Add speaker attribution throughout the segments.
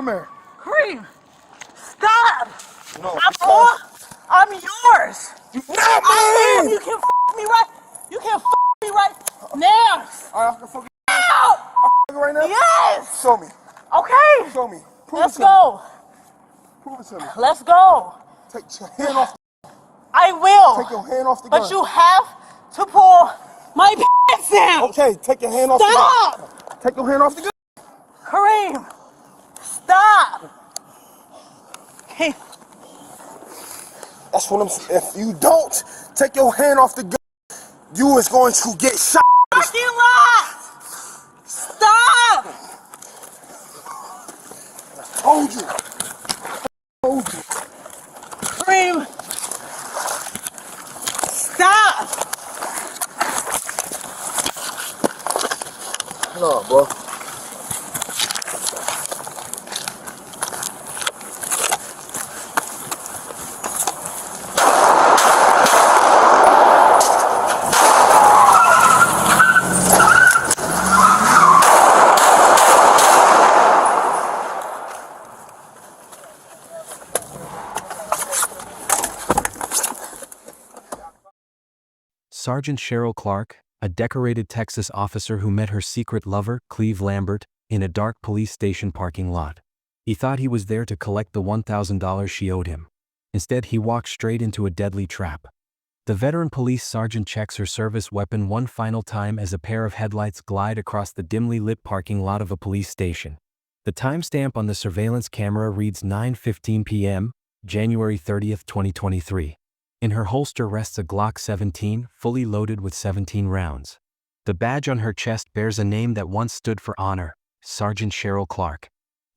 Speaker 1: Come here.
Speaker 2: Kareem, stop.
Speaker 1: No.
Speaker 2: I'm yours.
Speaker 1: No,
Speaker 2: I am.
Speaker 1: move!
Speaker 2: You can me right. You can me right now.
Speaker 1: Alright, I can fuck
Speaker 2: Ow!
Speaker 1: you right now?
Speaker 2: Yes.
Speaker 1: Show me.
Speaker 2: Okay.
Speaker 1: Show me.
Speaker 2: Let's go.
Speaker 1: Prove it to me.
Speaker 2: Let's go.
Speaker 1: Take your hand off.
Speaker 2: I will.
Speaker 1: Take your hand off the gun.
Speaker 2: But you have to pull my pants down.
Speaker 1: Okay, take your hand off the gun.
Speaker 2: Stop.
Speaker 1: Take your hand off the gun.
Speaker 2: Kareem, stop. Okay.
Speaker 1: That's what I'm saying. If you don't take your hand off the gun, you is going to get shot.
Speaker 2: Parking lot. Stop.
Speaker 1: Told you. Told you.
Speaker 2: Kareem, stop.
Speaker 1: No, bro.
Speaker 3: Sergeant Cheryl Clark, a decorated Texas officer who met her secret lover, Cleve Lambert, in a dark police station parking lot. He thought he was there to collect the $1,000 she owed him. Instead, he walked straight into a deadly trap. The veteran police sergeant checks her service weapon one final time as a pair of headlights glide across the dimly lit parking lot of a police station. The timestamp on the surveillance camera reads 9:15 p.m., January 30, 2023. In her holster rests a Glock 17, fully loaded with 17 rounds. The badge on her chest bears a name that once stood for honor, Sergeant Cheryl Clark.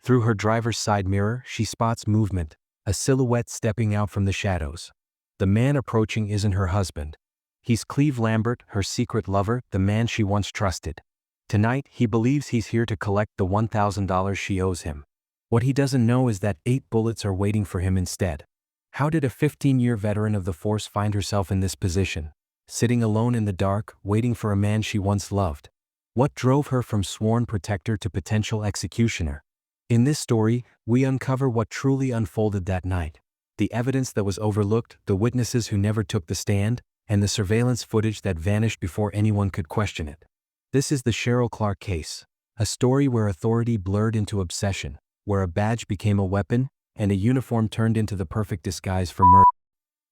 Speaker 3: Through her driver's side mirror, she spots movement, a silhouette stepping out from the shadows. The man approaching isn't her husband. He's Cleve Lambert, her secret lover, the man she once trusted. Tonight, he believes he's here to collect the $1,000 she owes him. What he doesn't know is that 8 bullets are waiting for him instead. How did a 15-year veteran of the force find herself in this position, sitting alone in the dark, waiting for a man she once loved? What drove her from sworn protector to potential executioner? In this story, we uncover what truly unfolded that night. The evidence that was overlooked, the witnesses who never took the stand, and the surveillance footage that vanished before anyone could question it. This is the Cheryl Clark case, a story where authority blurred into obsession, where a badge became a weapon, and a uniform turned into the perfect disguise for murder.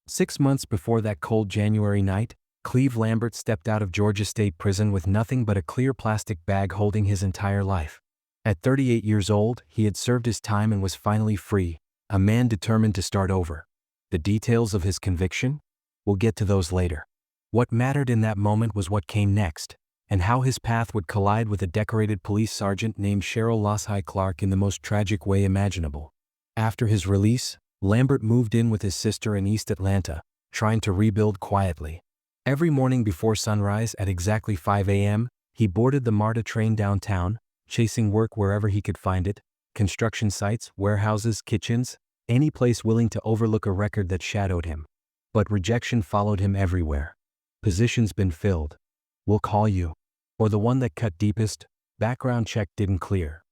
Speaker 3: 6 months before that cold January night, Cleve Lambert stepped out of Georgia State Prison with nothing but a clear plastic bag holding his entire life. At 38 years old, he had served his time and was finally free, a man determined to start over. The details of his conviction? We'll get to those later. What mattered in that moment was what came next, and how his path would collide with a decorated police sergeant named Cheryl Lassie Clark in the most tragic way imaginable. After his release, Lambert moved in with his sister in East Atlanta, trying to rebuild quietly. Every morning before sunrise at exactly 5 a.m., he boarded the MARTA train downtown, chasing work wherever he could find it, construction sites, warehouses, kitchens, any place willing to overlook a record that shadowed him. But rejection followed him everywhere. Position's been filled. We'll call you. Or the one that cut deepest, background check didn't clear.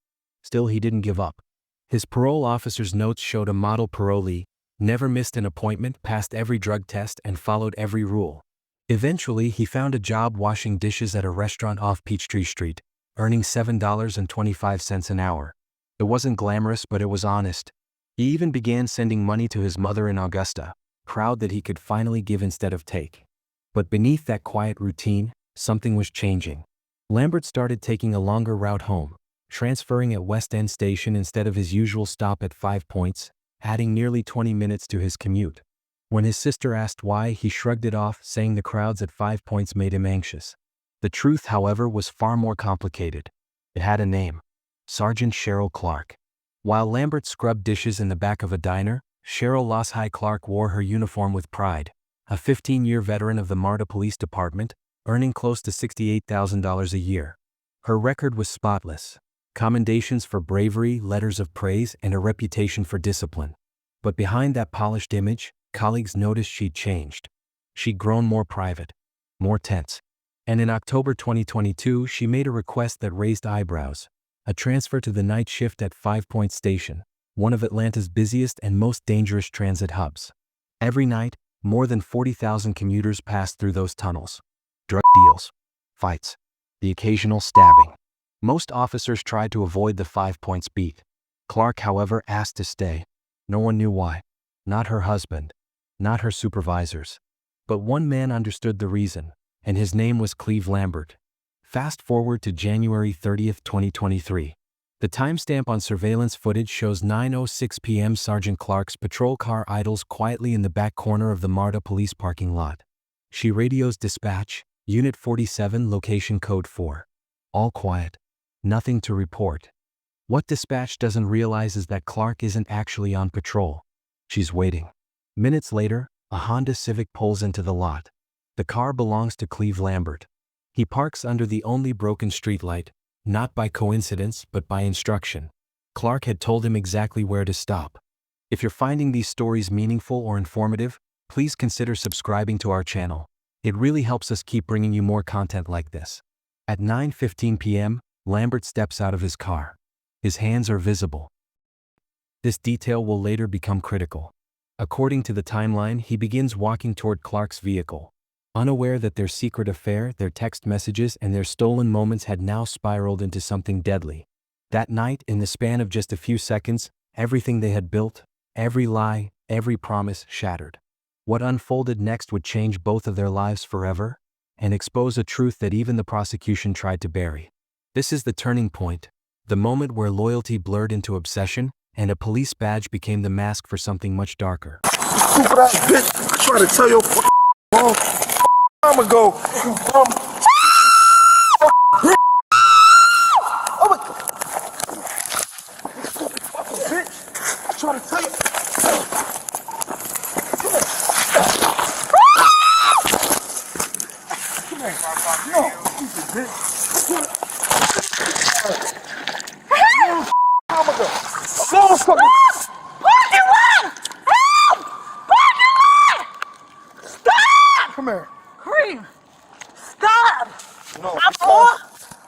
Speaker 3: Still, he didn't give up. His parole officer's notes showed a model parolee, never missed an appointment, passed every drug test, and followed every rule. Eventually, he found a job washing dishes at a restaurant off Peachtree Street, earning $7.25 an hour. It wasn't glamorous, but it was honest. He even began sending money to his mother in Augusta, proud that he could finally give instead of take. But beneath that quiet routine, something was changing. Lambert started taking a longer route home, transferring at West End Station instead of his usual stop at 5 Points, adding nearly 20 minutes to his commute. When his sister asked why, he shrugged it off, saying the crowds at 5 Points made him anxious. The truth, however, was far more complicated. It had a name: Sergeant Cheryl Clark. While Lambert scrubbed dishes in the back of a diner, Cheryl Lassie Clark wore her uniform with pride. A 15-year veteran of the MARTA Police Department, earning close to $68,000 a year. Her record was spotless. Commendations for bravery, letters of praise, and a reputation for discipline. But behind that polished image, colleagues noticed she'd changed. She'd grown more private, more tense. And in October 2022, she made a request that raised eyebrows. a transfer to the night shift at 5 Point Station, one of Atlanta's busiest and most dangerous transit hubs. Every night, more than 40,000 commuters pass through those tunnels. Drug deals, fights, the occasional stabbing. Most officers tried to avoid the 5 Points beat. Clark, however, asked to stay. No one knew why. Not her husband. Not her supervisors. But one man understood the reason, and his name was Cleve Lambert. Fast forward to January 30th, 2023. The timestamp on surveillance footage shows 9:06 p.m. Sergeant Clark's patrol car idles quietly in the back corner of the MARTA police parking lot. She radios dispatch, Unit 47, location code 4. All quiet. Nothing to report. What dispatch doesn't realize is that Clark isn't actually on patrol. She's waiting. Minutes later, a Honda Civic pulls into the lot. The car belongs to Cleve Lambert. He parks under the only broken streetlight, not by coincidence but by instruction. Clark had told him exactly where to stop. If you're finding these stories meaningful or informative, please consider subscribing to our channel. It really helps us keep bringing you more content like this. At 9:15 p.m., Lambert steps out of his car. His hands are visible. This detail will later become critical. According to the timeline, he begins walking toward Clark's vehicle. Unaware that their secret affair, their text messages, and their stolen moments had now spiraled into something deadly. That night, in the span of just a few seconds, everything they had built, every lie, every promise shattered. What unfolded next would change both of their lives forever, and expose a truth that even the prosecution tried to bury. This is the turning point, the moment where loyalty blurred into obsession, and a police badge became the mask for something much darker.
Speaker 1: Stupid ass bitch. I tried to tell your mom time ago. Oh my bitch. I tried to tell you. Come here. No, stupid bitch. Time ago. No, I'm fucking.
Speaker 2: Parking lot! Help! Parking lot! Stop!
Speaker 1: Come here.
Speaker 2: Cream! Stop!
Speaker 1: No.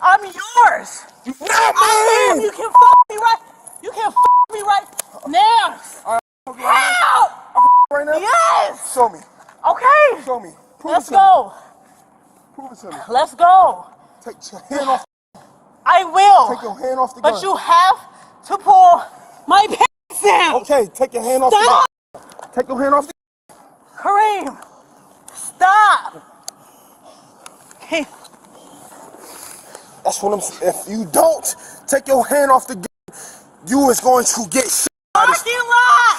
Speaker 2: I'm yours!
Speaker 1: You not
Speaker 2: I am!
Speaker 1: mine!
Speaker 2: You can me right! You can me right now! Help!
Speaker 1: Right now?
Speaker 2: Yes!
Speaker 1: Show me.
Speaker 2: Okay!
Speaker 1: Show me. Prove
Speaker 2: Let's
Speaker 1: it to me.
Speaker 2: go!
Speaker 1: Prove it to me.
Speaker 2: Let's go!
Speaker 1: Take your hand off.
Speaker 2: I will!
Speaker 1: Take your hand off the gun.
Speaker 2: But you have to pull my pants down!
Speaker 1: Okay, take your hand off
Speaker 2: Stop!
Speaker 1: the gun. Take your hand off the
Speaker 2: Kareem! Stop! Hey,
Speaker 1: That's what I'm saying. If you don't take your hand off the gun, you is going to get shot.
Speaker 2: parking lot!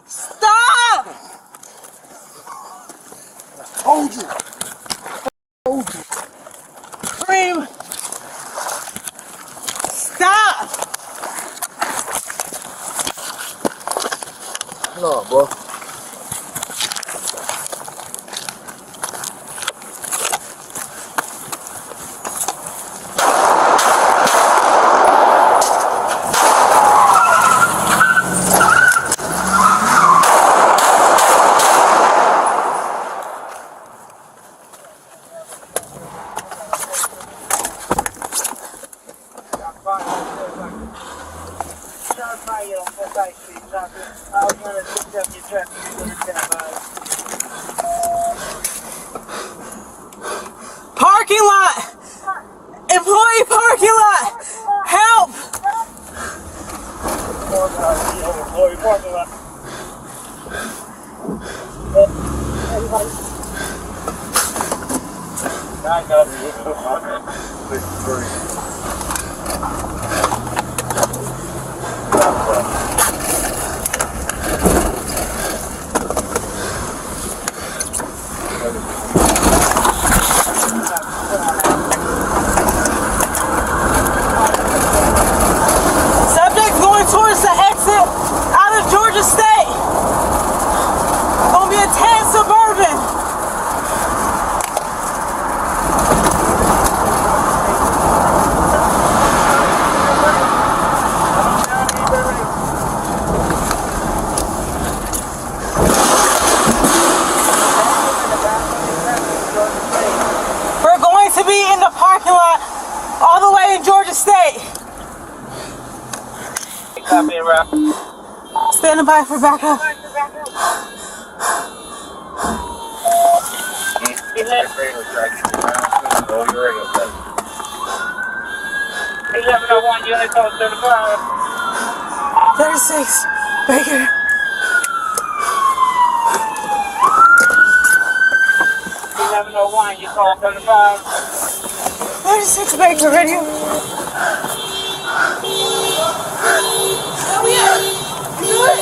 Speaker 2: Stop!
Speaker 1: Told you. Told you.
Speaker 2: Kareem! Stop!
Speaker 1: No, bro.
Speaker 2: Parking lot! Employee parking lot! Help! Subject going towards the exit out of Georgia State. Gonna be a tan Suburban. Standing by for backup.
Speaker 4: Unit code 35.
Speaker 2: 36, Baker.
Speaker 4: You call 35.
Speaker 2: 36, Baker, radio. Oh, yeah. You do it.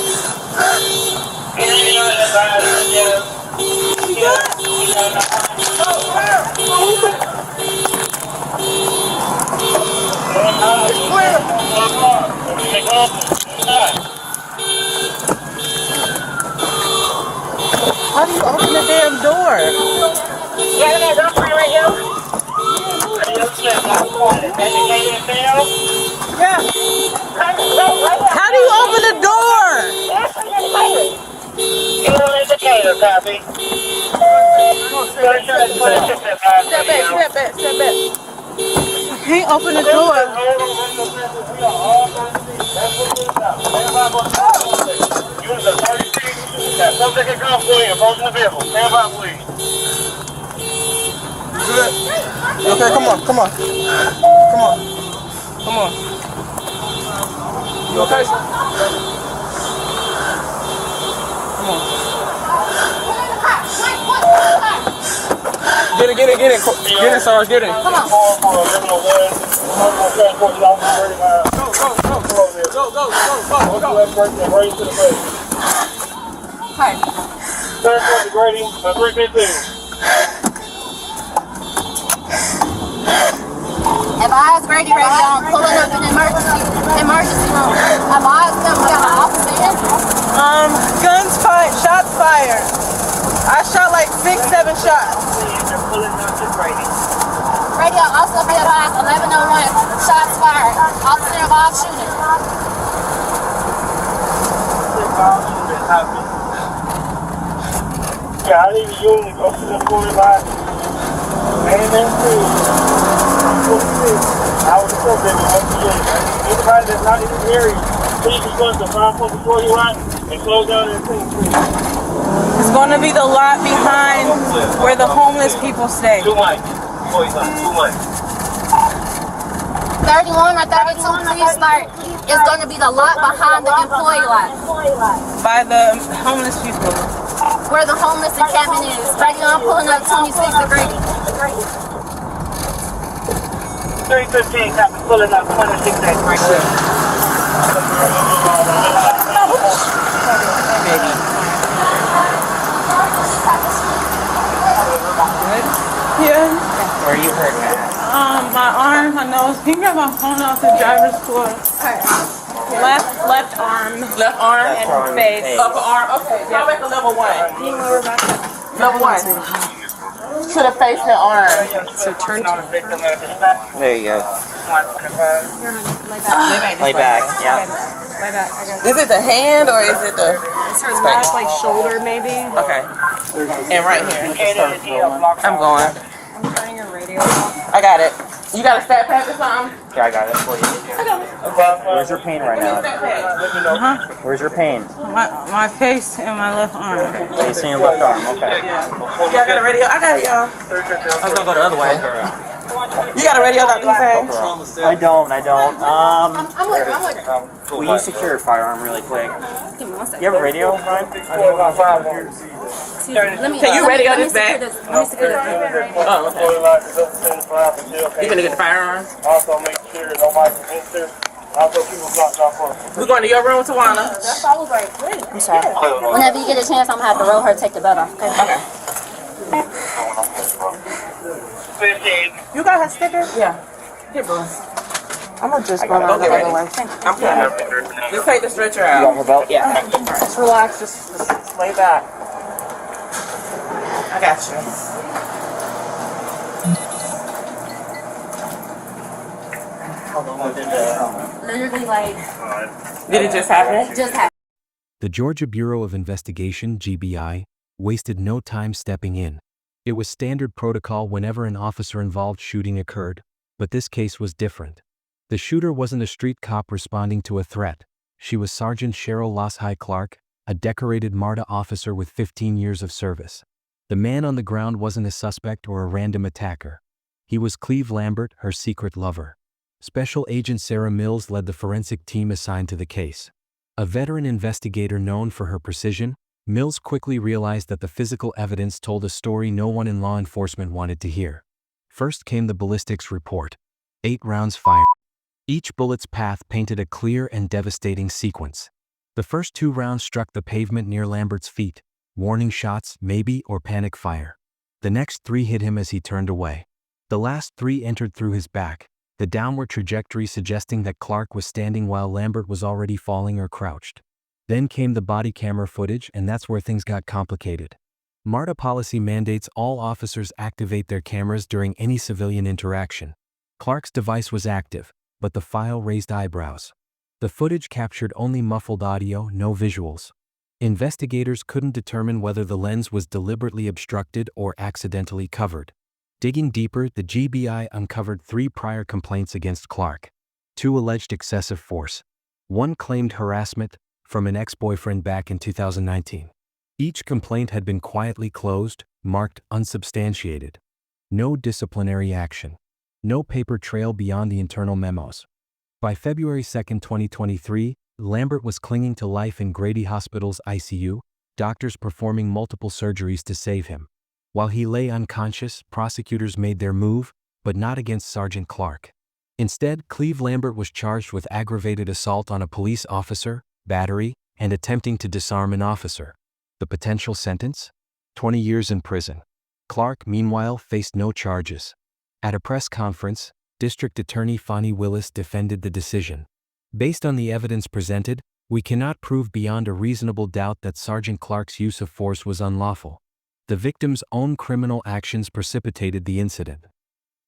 Speaker 5: How do you open the damn door?
Speaker 4: Yeah, that's right here.
Speaker 2: Yeah. How do you open the door?
Speaker 4: Indicator copy.
Speaker 2: Step back. I can't open the door.
Speaker 4: Something can come for you. Approaching the vehicle. Stand by, please.
Speaker 1: Good. Okay, come on. You okay? Get it. Get it, Sarge, get it.
Speaker 2: Come on. Hi.
Speaker 6: Advise Grady Radio, I'm pulling up an emergency room. Advise them we got an officer in.
Speaker 2: Guns fired, shots fired. I shot like 6-7 shots.
Speaker 6: Radio also be advised 1101, shots fired. Officer involved shooting.
Speaker 4: Yeah, I need a unit go to the 45. And then too. I was still baby, anybody that's not in this area, please be going to 544 you want and close down that thing, please.
Speaker 2: It's going to be the lot behind where the homeless people stay.
Speaker 4: 2 mics. 2 mics.
Speaker 6: 31 or 32, please start. It's going to be the lot behind the employee lot.
Speaker 2: By the homeless people.
Speaker 6: Where the homeless encampment is. Radio, I'm pulling up 26 to Grady.
Speaker 4: 315, copy, pulling up 26 at right there.
Speaker 2: Yeah.
Speaker 5: Where you hurt at?
Speaker 2: My arm, my nose. You can grab my phone off the driver's floor. Left arm.
Speaker 5: Left arm and face. Upper arm. Okay. Go back to level 1. Level 1. To the face and arm.
Speaker 2: So turn to
Speaker 5: There you go. Lay back. Yeah. Is it the hand or is it the?
Speaker 2: It's her left, like shoulder, maybe.
Speaker 5: Okay. And right here. I'm going.
Speaker 2: I'm turning your radio.
Speaker 5: I got it. You got a stat pack or something?
Speaker 7: Yeah, I got it for you. Where's your pain right now?
Speaker 2: Uh-huh.
Speaker 7: Where's your pain?
Speaker 2: My face and my left arm.
Speaker 7: So you see your left arm, okay.
Speaker 5: Y'all got a radio? I got it, y'all. I was gonna go the other way. You got a radio, Dr. Hussein?
Speaker 7: I don't.
Speaker 6: I'm with her.
Speaker 7: Will you secure a firearm really quick?
Speaker 6: Give me 1 second.
Speaker 7: You have a radio, Brian?
Speaker 5: Can you radio this back?
Speaker 6: Let me secure this.
Speaker 5: Oh, okay. You gonna get the firearm?
Speaker 4: Also make sure nobody's against her. Also people blocked off for.
Speaker 5: We're going to your room, Tawana.
Speaker 6: I'm sorry. Whenever you get a chance, I'm gonna have to roll her, take the belt off. Okay.
Speaker 4: 15.
Speaker 2: You got her sticker?
Speaker 5: Yeah. Here, bro.
Speaker 2: I'm gonna just go down the
Speaker 5: Okay,
Speaker 2: other way.
Speaker 5: I'm coming. Just take the stretcher
Speaker 7: You got
Speaker 5: out.
Speaker 7: her belt?
Speaker 5: Yeah.
Speaker 2: Just relax, just lay back.
Speaker 5: I got you.
Speaker 6: Literally, like,
Speaker 5: Did it just happen?
Speaker 6: just happened.
Speaker 3: The Georgia Bureau of Investigation, GBI, wasted no time stepping in. It was standard protocol whenever an officer-involved shooting occurred, but this case was different. The shooter wasn't a street cop responding to a threat. She was Sergeant Cheryl Loshai Clark, a decorated MARTA officer with 15 years of service. The man on the ground wasn't a suspect or a random attacker. He was Cleve Lambert, her secret lover. Special Agent Sarah Mills led the forensic team assigned to the case. A veteran investigator known for her precision, Mills quickly realized that the physical evidence told a story no one in law enforcement wanted to hear. First came the ballistics report. 8 rounds fired. Each bullet's path painted a clear and devastating sequence. The first 2 rounds struck the pavement near Lambert's feet, warning shots, maybe, or panic fire. The next 3 hit him as he turned away. The last 3 entered through his back, the downward trajectory suggesting that Clark was standing while Lambert was already falling or crouched. Then came the body camera footage, and that's where things got complicated. MARTA policy mandates all officers activate their cameras during any civilian interaction. Clark's device was active, but the file raised eyebrows. The footage captured only muffled audio, no visuals. Investigators couldn't determine whether the lens was deliberately obstructed or accidentally covered. Digging deeper, the GBI uncovered 3 prior complaints against Clark. 2 alleged excessive force. 1 claimed harassment from an ex-boyfriend back in 2019. Each complaint had been quietly closed, marked unsubstantiated. No disciplinary action. No paper trail beyond the internal memos. By February 2, 2023, Lambert was clinging to life in Grady Hospital's ICU, doctors performing multiple surgeries to save him. While he lay unconscious, prosecutors made their move, but not against Sergeant Clark. Instead, Cleve Lambert was charged with aggravated assault on a police officer, battery, and attempting to disarm an officer. The potential sentence? 20 years in prison. Clark, meanwhile, faced no charges. At a press conference, District Attorney Fonnie Willis defended the decision. Based on the evidence presented, we cannot prove beyond a reasonable doubt that Sergeant Clark's use of force was unlawful. The victim's own criminal actions precipitated the incident.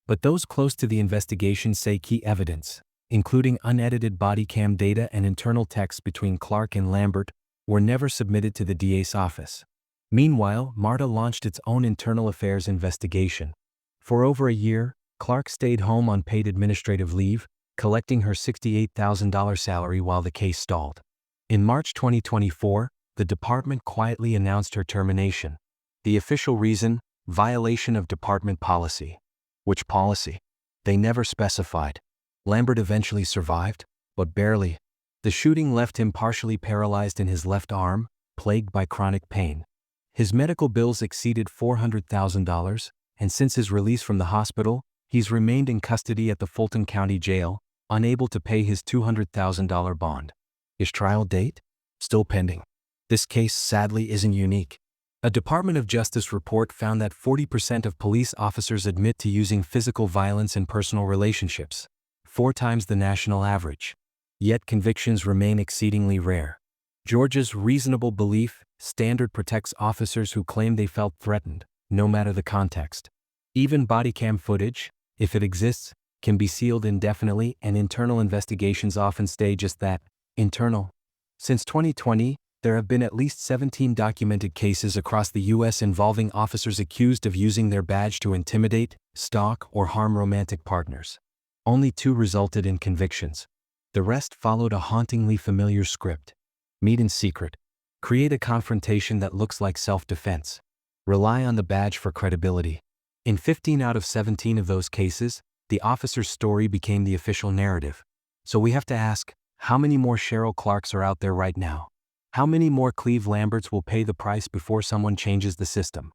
Speaker 3: But those close to the investigation say key evidence, including unedited body cam data and internal texts between Clark and Lambert, were never submitted to the DA's office. Meanwhile, MARTA launched its own internal affairs investigation. For over a year, Clark stayed home on paid administrative leave, collecting her $68,000 salary while the case stalled. In March 2024, the department quietly announced her termination. The official reason? Violation of department policy. Which policy? They never specified. Lambert eventually survived, but barely. The shooting left him partially paralyzed in his left arm, plagued by chronic pain. His medical bills exceeded $400,000, and since his release from the hospital, he's remained in custody at the Fulton County Jail, unable to pay his $200,000 bond. His trial date? Still pending. This case sadly isn't unique. A Department of Justice report found that 40% of police officers admit to using physical violence in personal relationships, 4 times the national average. Yet convictions remain exceedingly rare. Georgia's reasonable belief standard protects officers who claim they felt threatened, no matter the context. Even body cam footage, if it exists, can be sealed indefinitely, and internal investigations often stay just that, internal. Since 2020, there have been at least 17 documented cases across the U.S. involving officers accused of using their badge to intimidate, stalk, or harm romantic partners. Only 2 resulted in convictions. The rest followed a hauntingly familiar script. Meet in secret. Create a confrontation that looks like self-defense. Rely on the badge for credibility. In 15 out of 17 of those cases, the officer's story became the official narrative. So we have to ask, how many more Cheryl Clarks are out there right now? How many more Cleve Lamberts will pay the price before someone changes the system?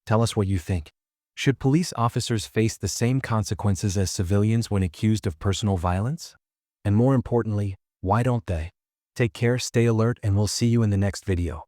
Speaker 3: Tell us what you think. Should police officers face the same consequences as civilians when accused of personal violence? And more importantly, why don't they? Take care, stay alert, and we'll see you in the next video.